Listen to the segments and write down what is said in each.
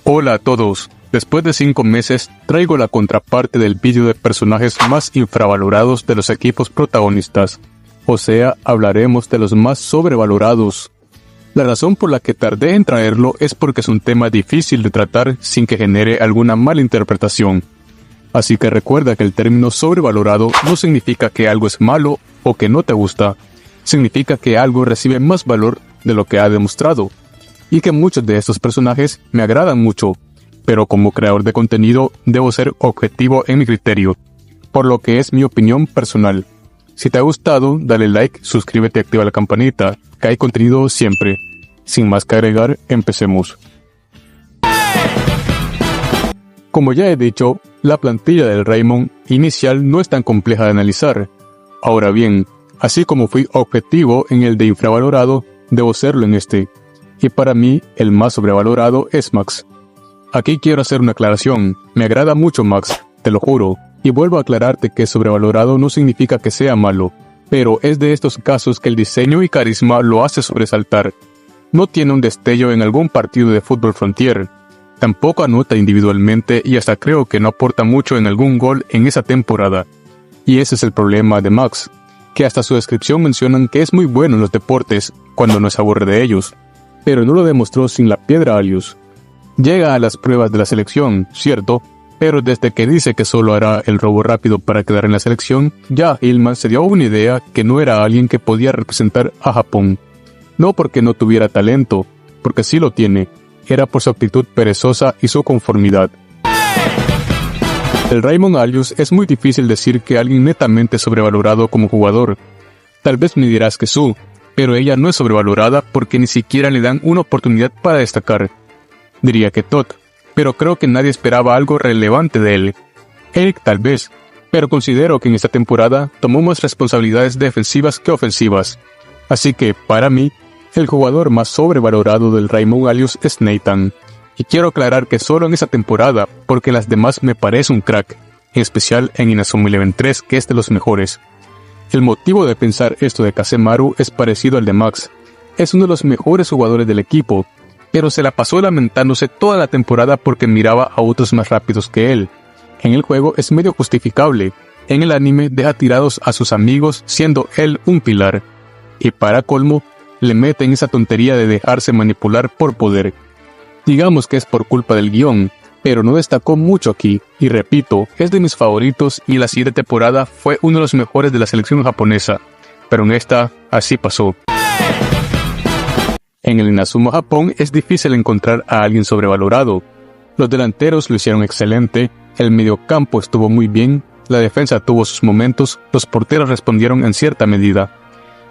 Hola a todos, después de 5 meses traigo la contraparte del vídeo de personajes más infravalorados de los equipos protagonistas, o sea, hablaremos de los más sobrevalorados. La razón por la que tardé en traerlo es porque es un tema difícil de tratar sin que genere alguna mala interpretación. Así que recuerda que el término sobrevalorado no significa que algo es malo o que no te gusta, significa que algo recibe más valor de lo que ha demostrado. Y que muchos de estos personajes me agradan mucho, pero como creador de contenido debo ser objetivo en mi criterio, por lo que es mi opinión personal. Si te ha gustado, dale like, suscríbete y activa la campanita, que hay contenido siempre. Sin más que agregar, empecemos. Como ya he dicho, la plantilla del Raymond inicial no es tan compleja de analizar. Ahora bien, así como fui objetivo en el de infravalorado, debo serlo en este. Y para mí, el más sobrevalorado es Max. Aquí quiero hacer una aclaración. Me agrada mucho Max, te lo juro. Y vuelvo a aclararte que sobrevalorado no significa que sea malo. Pero es de estos casos que el diseño y carisma lo hace sobresaltar. No tiene un destello en algún partido de fútbol Frontier. Tampoco anota individualmente y hasta creo que no aporta mucho en algún gol en esa temporada. Y ese es el problema de Max, que hasta su descripción mencionan que es muy bueno en los deportes, cuando no se aburre de ellos. Pero no lo demostró sin la piedra Alius. Llega a las pruebas de la selección, cierto, pero desde que dice que solo hará el robo rápido para quedar en la selección, ya Hillman se dio una idea que no era alguien que podía representar a Japón. No porque no tuviera talento, porque sí lo tiene, era por su actitud perezosa y su conformidad. El Raymond Alius es muy difícil decir que alguien netamente sobrevalorado como jugador. Tal vez me dirás que Sue, pero ella no es sobrevalorada porque ni siquiera le dan una oportunidad para destacar. Diría que Todd, pero creo que nadie esperaba algo relevante de él. Eric tal vez, pero considero que en esta temporada tomó más responsabilidades defensivas que ofensivas. Así que, para mí, el jugador más sobrevalorado del Raymond Alius es Nathan. Y quiero aclarar que solo en esa temporada, porque en las demás me parece un crack, en especial en Inazuma Eleven 3, que es de los mejores. El motivo de pensar esto de Kazemaru es parecido al de Max. Es uno de los mejores jugadores del equipo, pero se la pasó lamentándose toda la temporada porque miraba a otros más rápidos que él. En el juego es medio justificable, en el anime deja tirados a sus amigos siendo él un pilar. Y para colmo, le meten esa tontería de dejarse manipular por poder. Digamos que es por culpa del guión, pero no destacó mucho aquí, y repito, es de mis favoritos y la siguiente temporada fue uno de los mejores de la selección japonesa, pero en esta, así pasó. En el Inazuma Japón es difícil encontrar a alguien sobrevalorado. Los delanteros lo hicieron excelente, el mediocampo estuvo muy bien, la defensa tuvo sus momentos, los porteros respondieron en cierta medida.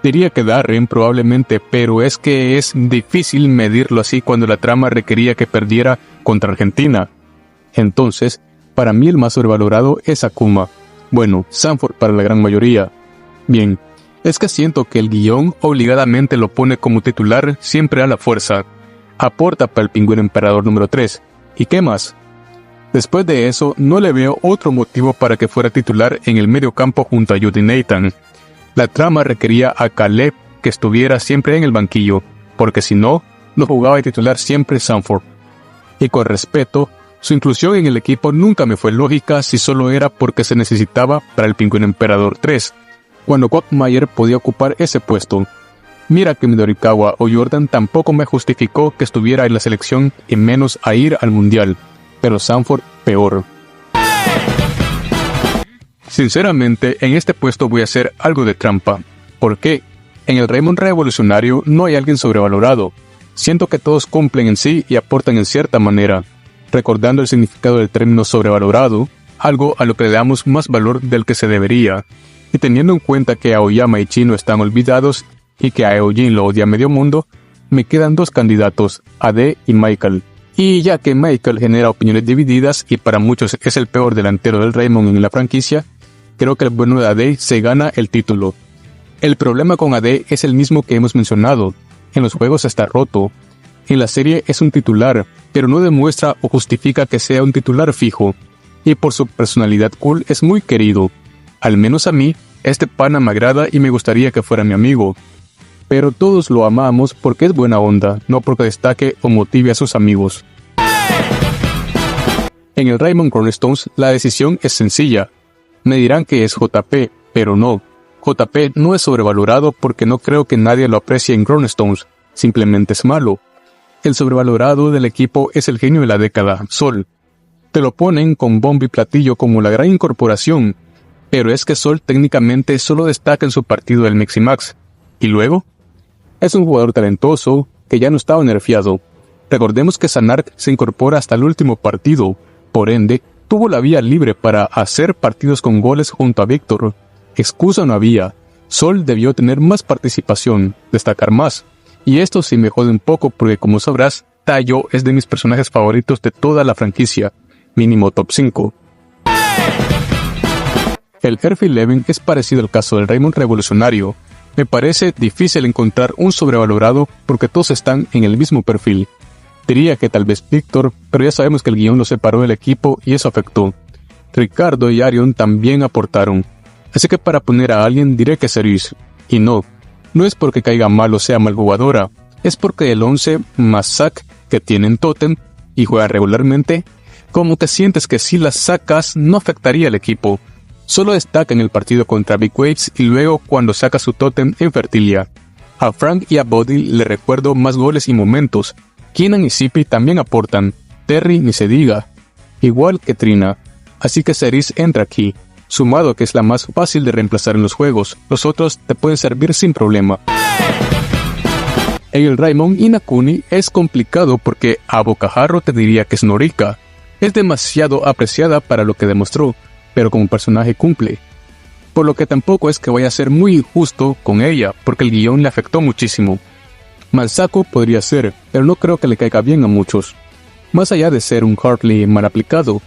Diría que Darren probablemente, pero es que es difícil medirlo así cuando la trama requería que perdiera contra Argentina. Entonces, para mí el más sobrevalorado es Akuma. Bueno, Sanford para la gran mayoría. Bien, es que siento que el guión obligadamente lo pone como titular siempre a la fuerza. Aporta para el Pingüino Emperador número 3. ¿Y qué más? Después de eso, no le veo otro motivo para que fuera titular en el medio campo junto a Judy Nathan. La trama requería a Caleb que estuviera siempre en el banquillo, porque si no, lo jugaba de titular siempre Sanford. Y con respeto, su inclusión en el equipo nunca me fue lógica si solo era porque se necesitaba para el Pingüino Emperador 3, cuando Quagmire podía ocupar ese puesto. Mira que Midorikawa o Jordan tampoco me justificó que estuviera en la selección y menos a ir al mundial, pero Sanford peor. Sinceramente, en este puesto voy a hacer algo de trampa. ¿Por qué? En el Raymond Revolucionario no hay alguien sobrevalorado. Siento que todos cumplen en sí y aportan en cierta manera. Recordando el significado del término sobrevalorado, algo a lo que le damos más valor del que se debería. Y teniendo en cuenta que Aoyama y Chino están olvidados y que a Eojin lo odia medio mundo, me quedan 2 candidatos, Ade y Michael. Y ya que Michael genera opiniones divididas y para muchos es el peor delantero del Raymond en la franquicia, creo que el bueno de Ade se gana el título. El problema con Ade es el mismo que hemos mencionado. En los juegos está roto. En la serie es un titular, pero no demuestra o justifica que sea un titular fijo. Y por su personalidad cool es muy querido. Al menos a mí, este pana me agrada y me gustaría que fuera mi amigo. Pero todos lo amamos porque es buena onda, no porque destaque o motive a sus amigos. En el Raymond Cornerstones la decisión es sencilla. Me dirán que es JP, pero no. JP no es sobrevalorado porque no creo que nadie lo aprecie en Cornerstones, simplemente es malo. El sobrevalorado del equipo es el genio de la década, Sol. Te lo ponen con bombo y platillo como la gran incorporación, pero es que Sol técnicamente solo destaca en su partido del Meximax. ¿Y luego? Es un jugador talentoso que ya no estaba nerfeado. Recordemos que Sanark se incorpora hasta el último partido, por ende, tuvo la vía libre para hacer partidos con goles junto a Víctor. Excusa no había. Sol debió tener más participación, destacar más. Y esto sí me jode un poco porque, como sabrás, Tayo es de mis personajes favoritos de toda la franquicia, mínimo top 5. El Airfield 11 es parecido al caso del Raymond Revolucionario. Me parece difícil encontrar un sobrevalorado porque todos están en el mismo perfil. Diría que tal vez Víctor, pero ya sabemos que el guión lo separó del equipo y eso afectó. Ricardo y Arion también aportaron. Así que para poner a alguien diré que Cerise. Y no es porque caiga mal o sea mal jugadora, es porque el 11 más Zac que tienen Totem y juega regularmente, como que sientes que si las sacas no afectaría al equipo. Solo destaca en el partido contra Big Waves y luego cuando saca su Totem en Fertilia. A Frank y a Buddy le recuerdo más goles y momentos. Keenan y Zippy también aportan, Terry ni se diga, igual que Trina, así que Cerise entra aquí, sumado que es la más fácil de reemplazar en los juegos, los otros te pueden servir sin problema. En el Raymond Inakuni es complicado porque a bocajarro te diría que es Norika, es demasiado apreciada para lo que demostró, pero como personaje cumple. Por lo que tampoco es que vaya a ser muy injusto con ella, porque el guión le afectó muchísimo. Mansaco podría ser, pero no creo que le caiga bien a muchos, más allá de ser un Hartley mal aplicado,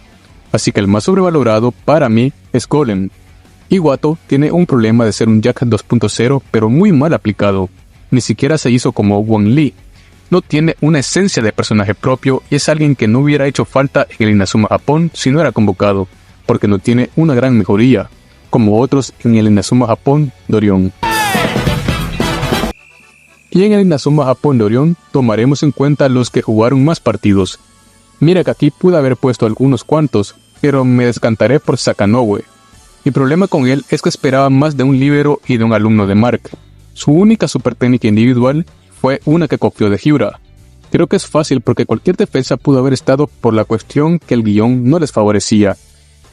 así que el más sobrevalorado para mí es Golem. Iwato tiene un problema de ser un Jack 2.0 pero muy mal aplicado, ni siquiera se hizo como Wong Lee, no tiene una esencia de personaje propio y es alguien que no hubiera hecho falta en el Inazuma Japón si no era convocado, porque no tiene una gran mejoría, como otros en el Inazuma Japón de Orión. Y en el Inazuma Japón de Orión tomaremos en cuenta los que jugaron más partidos. Mira que aquí pude haber puesto algunos cuantos, pero me descantaré por Sakanoue. Mi problema con él es que esperaba más de un líbero y de un alumno de Mark. Su única super técnica individual fue una que copió de Hyura. Creo que es fácil porque cualquier defensa pudo haber estado por la cuestión que el guión no les favorecía,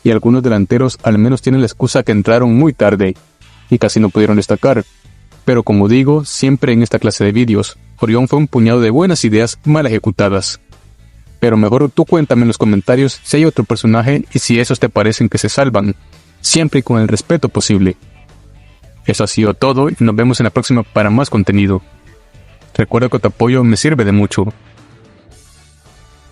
y algunos delanteros al menos tienen la excusa que entraron muy tarde, y casi no pudieron destacar. Pero como digo, siempre en esta clase de vídeos, Orión fue un puñado de buenas ideas mal ejecutadas. Pero mejor tú cuéntame en los comentarios si hay otro personaje y si esos te parecen que se salvan, siempre y con el respeto posible. Eso ha sido todo y nos vemos en la próxima para más contenido. Recuerda que tu apoyo me sirve de mucho.